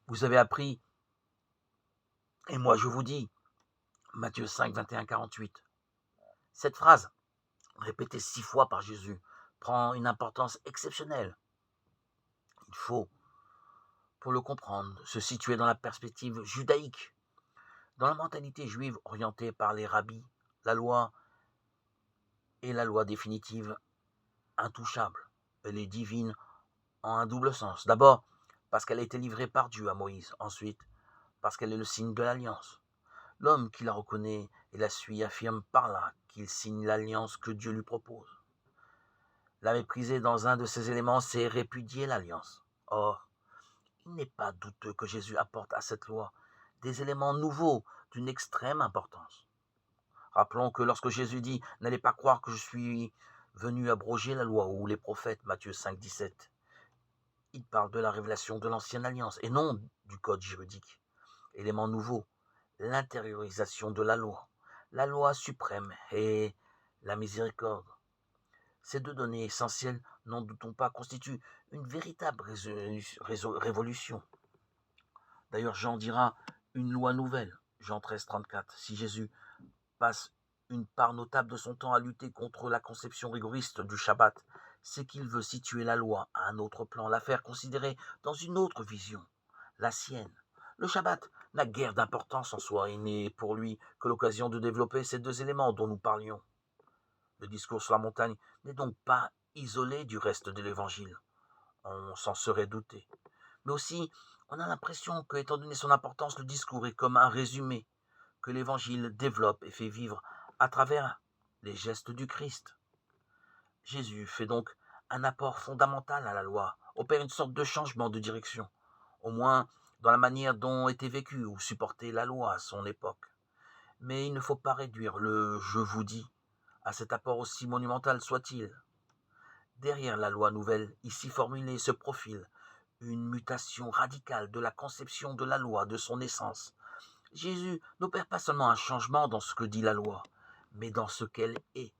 Vous avez appris, et moi je vous dis, Matthieu 5, 21, 48. Cette phrase, répétée 6 fois par Jésus, prend une importance exceptionnelle. Il faut, pour le comprendre, se situer dans la perspective judaïque. Dans la mentalité juive orientée par les rabbis, la loi est la loi définitive, intouchable. Elle est divine en un double sens. D'abord, parce qu'elle a été livrée par Dieu à Moïse. Ensuite, parce qu'elle est le signe de l'alliance. L'homme qui la reconnaît et la suit affirme par là qu'il signe l'alliance que Dieu lui propose. La mépriser dans un de ces éléments, c'est répudier l'alliance. Or, il n'est pas douteux que Jésus apporte à cette loi des éléments nouveaux d'une extrême importance. Rappelons que lorsque Jésus dit « N'allez pas croire que je suis venu abroger la loi ou les prophètes » Matthieu 5, 17, il parle de la révélation de l'ancienne alliance et non du code juridique. Élément nouveau, l'intériorisation de la loi suprême et la miséricorde. Ces deux données essentielles, n'en doutons pas, constituent une véritable révolution. D'ailleurs, Jean dira une loi nouvelle, Jean 13, 34. Si Jésus passe une part notable de son temps à lutter contre la conception rigoriste du Shabbat, c'est qu'il veut situer la loi à un autre plan, la faire considérer dans une autre vision, la sienne. Le Shabbat n'a guère d'importance en soi et n'est pour lui que l'occasion de développer ces deux éléments dont nous parlions. Le discours sur la montagne n'est donc pas isolé du reste de l'Évangile. On s'en serait douté. Mais aussi, on a l'impression que, étant donné son importance, le discours est comme un résumé que l'Évangile développe et fait vivre à travers les gestes du Christ. Jésus fait donc un apport fondamental à la loi, opère une sorte de changement de direction, au moins dans la manière dont était vécue ou supportée la loi à son époque. Mais il ne faut pas réduire le « je vous dis » à cet apport aussi monumental soit-il. Derrière la loi nouvelle, ici formulée, se profile une mutation radicale de la conception de la loi, de son essence. Jésus n'opère pas seulement un changement dans ce que dit la loi, mais dans ce qu'elle est.